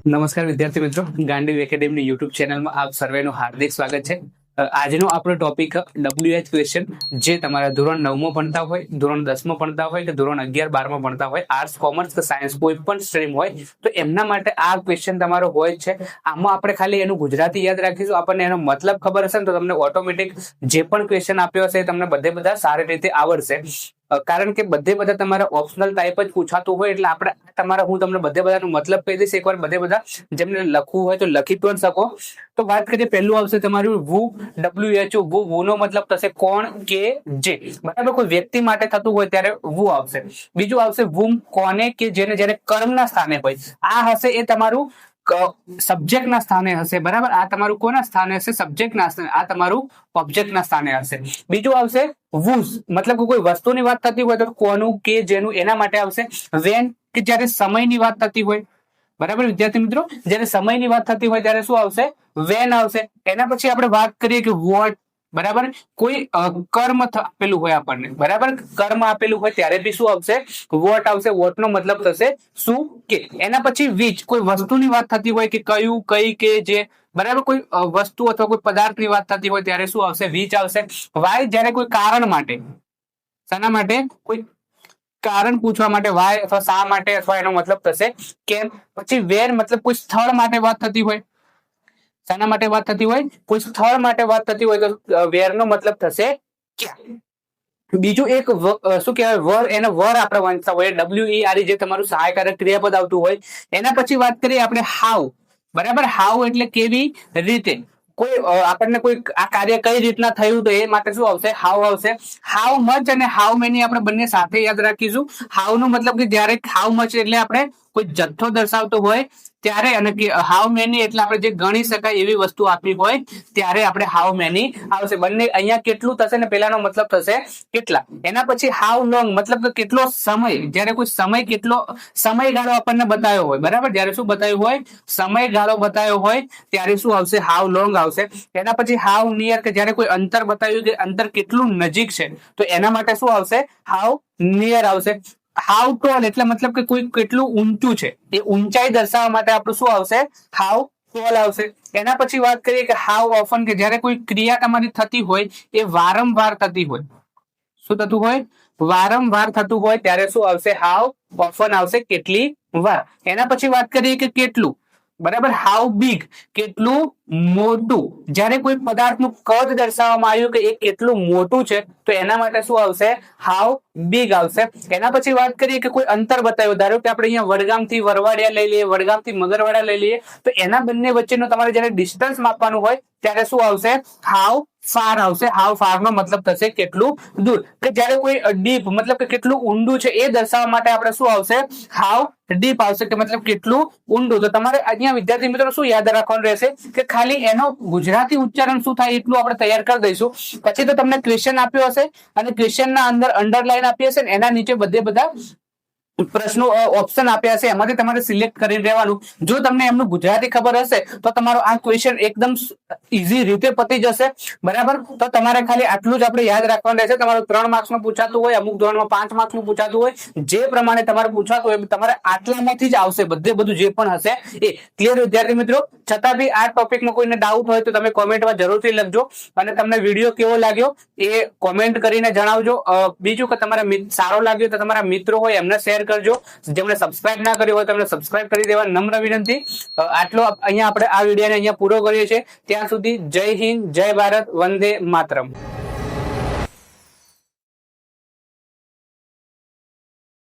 નમસ્કાર વિદ્યાર્થી મિત્રો, ગાંડી એકેડેમી યુટ્યુબ ચેનલમાં આપ સર્વેનું હાર્દિક સ્વાગત છે. આજનો આપણો ટોપિક WH ક્વેશ્ચન, જે તમારા ધોરણ 9માં ભણતા હોય, ધોરણ 10માં ભણતા હોય કે ધોરણ 11, 12માં ભણતા હોય, આર્ટ્સ, કોમર્સ કે સાયન્સ કોઈ પણ સ્ટ્રીમ હોય તો એમના માટે આ ક્વેશ્ચન તમારો હોય છે. આમાં આપણે ખાલી એનું ગુજરાતી યાદ રાખીશું, આપણને એનો મતલબ ખબર હશે ને તો તમને ઓટોમેટિક જે પણ ક્વેશ્ચન આપ્યો હશે તમને બધા સારી રીતે આવડશે. કારણ કે બધા તમારા ઓપ્શનલ ટાઈપ જ પૂછાતું હોય એટલે આપણે હું તમને બધાનો મતલબ કહી દઈશ. એકવાર બધા જેમને લખવું હોય તો લખી પણ શકો. તો વાત કરીએ, પહેલું આવશે તમારું વુ, WHO. વુ નો મતલબ થશે કોણ કે જે, બરાબર. કોઈ વ્યક્તિ માટે થતું હોય ત્યારે વુ આવશે. બીજું આવશે વુમ, કોને કે જેને જ્યારે કર્મના સ્થાને હોય. આ હશે એ તમારું સબ્જેક્ટ ના સ્થાને હશે, બરાબર. આ તમારું કોના સ્થાને હશે? સબ્જેક્ટ ના સ્થાને. આ તમારું ઓબ્જેક્ટ ના સ્થાને હશે. બીજું આવશે whose, મતલબ કે કોઈ વસ્તુની વાત થતી હોય તો કોનું કે જેનું એના માટે આવશે. when, કે જ્યારે સમયની વાત થતી હોય, બરાબર વિદ્યાર્થી મિત્રો, જ્યારે સમયની વાત થતી હોય ત્યારે શું આવશે? when આવશે. એના પછી આપણે વાત કરીએ કે what, બરાબર. કોઈ કર્મ આપેલું હોય આપણને, બરાબર, કર્મ આપેલું હોય ત્યારે બી શું આવશે? what આવશે. what નો મતલબ થશે શું કે. એના પછી which, કોઈ વસ્તુની વાત થતી હોય કે કયું, કઈ કે જે, બરાબર. કોઈ વસ્તુ અથવા કોઈ પદાર્થની વાત થતી હોય ત્યારે શું આવશે? which આવશે. why, જ્યારે કોઈ કારણ માટે, શાના માટે? કોઈ કારણ પૂછવા માટે why અથવા શા માટે, અથવા એનો મતલબ થશે કેમ. પછી where, મતલબ કોઈ સ્થળ માટે વાત થતી હોય. શાના માટે વાત થતી હોય? કોઈ સ્થળ માટે વાત થતી હોય તો where નો મતલબ થશે ક્યાં. બીજું એક શું કહેવાય, વર. એને વર આપણે વાંચતા હોય, WERE, જે તમારું સહાયકારક ક્રિયાપદ આવતું હોય. એના પછી વાત કરીએ આપણે હાઉ, બરાબર. હાઉ એટલે કેવી રીતે. કોઈ આપણને કોઈ આ કાર્ય કઈ રીતના થયું તો એ માટે શું આવશે? હાઉ આવશે. હાઉ મચ અને હાઉ મેની આપણે બંને સાથે યાદ રાખીશું. હાઉ નો મતલબ કે જ્યારે હાઉ મચ એટલે આપણે કોઈ જથ્થો દર્શાવતો હોય ત્યારે, અને હાઉ મેની એટલે આપણે જે ગણી શકાય એવી વસ્તુ આપી હોય ત્યારે આપણે હાઉ મેની આવશે. બંને અહીંયા કેટલું થશે ને પેલાનો મતલબ થશે કેટલા. એના પછી હાઉ લોંગ, મતલબ કે કેટલો સમય. જ્યારે કોઈ સમય, કેટલો સમયગાળો આપણને બતાવ્યો હોય, બરાબર. જ્યારે શું બતાવ્યું હોય? સમયગાળો બતાવ્યો હોય ત્યારે શું આવશે? હાઉ લોંગ આવશે. એના પછી હાઉ નિયર, કે જ્યારે કોઈ અંતર બતાવ્યું કે અંતર કેટલું નજીક છે તો એના માટે શું આવશે? હાઉ નિયર આવશે. હાઉ ટોલ, એટલે મતલબ કે કોઈ કેટલું ઊંચું છે, એ ઊંચાઈ દર્શાવવા માટે આપણું શું આવશે? હાઉ ટોલ આવશે. એના પછી વાત કરીએ કે હાઉ ઓફન, કે જ્યારે કોઈ ક્રિયા તમારી થતી હોય એ વારંવાર થતી હોય. શું થતું હોય? વારંવાર થતું હોય ત્યારે શું આવશે? હાઉ ઓફન આવશે, કેટલી વાર. એના પછી વાત કરીએ કે કેટલું, બરાબર. હાઉ બિગ, કેટલું મોટું. જ્યારે કોઈ પદાર્થનું કદ દર્શાવવામાં આવ્યું કે એ કેટલું મોટું છે તો એના માટે શું આવશે? હાઉ બિગ આવશે. એના પછી વાત કરીએ કે કોઈ અંતર બતાવ્યું, ધારો કે આપણે અહીંયા વડગામથી વરવાડિયા લઈ લઈએ, વડગામથી મગરવાડા લઈ લઈએ, તો એના બંને વચ્ચેનો તમારે જ્યારે ડિસ્ટન્સ માપવાનું હોય ત્યારે શું આવશે? હાઉ ફાર આવશે. હાઉ ફાર નો મતલબ થશે કેટલું દૂર. કે જ્યારે કોઈ ડીપ, મતલબ કે કેટલું ઊંડું છે એ દર્શાવવા માટે આપણે શું આવશે? હાઉ ડીપ આવશે, કે મતલબ કેટલું ઊંડું. તો તમારે અહીંયા વિદ્યાર્થી મિત્રો શું યાદ રાખવાનું રહેશે કે ખાલી એનો ગુજરાતી ઉચ્ચારણ શું થાય એટલું આપણે તૈયાર કરી દઈશું. પછી તો તમને ક્વેશ્ચન આપ્યો હશે અને ક્વેશ્ચન ના અંદર અંડરલાઈન આપી હશે ને એના નીચે બધા પ્રશ્નો ઓપ્શન આપ્યા છે, એમાંથી તમારે સિલેક્ટ કરી લેવાનું. જો તમને એમનું ગુજરાતી ખબર હશે તો તમારો આ ક્વેશ્ચન એકદમ ઈઝી રીતે પતી જશે, બરાબર. તો તમારે ખાલી આટલું જ આપણે યાદ રાખવાનું રહેશે. તમારું 3 માર્ક્સનું પૂછાતું હોય, અમુક ધોરણમાં 5 માર્ક્સનું પૂછાતું હોય, જે પ્રમાણે તમારે પૂછાતું હોય તમારે આટલામાંથી જ આવશે. બધું જે પણ હશે એ ક્લિયર વિદ્યાર્થી મિત્રો. છતાં બી આ ટોપિકમાં કોઈને ડાઉટ હોય તો તમે કોમેન્ટમાં જરૂરથી લખજો, અને તમને વિડીયો કેવો લાગ્યો એ કોમેન્ટ કરીને જણાવજો. બીજું કે તમારે સારો લાગ્યો તો તમારા મિત્રો હોય એમને શેર કરજો. જેમણે સબસ્ક્રાઇબ ના કર્યું હોય તમને સબસ્ક્રાઇબ કરી દેવા નમ્ર વિનંતી. આટલો અહીંયા આપણે આ વિડીયોને અહીંયા પૂરો કરીએ છીએ. ત્યાં સુધી જય હિન્દ, જય ભારત, વંદે માતરમ.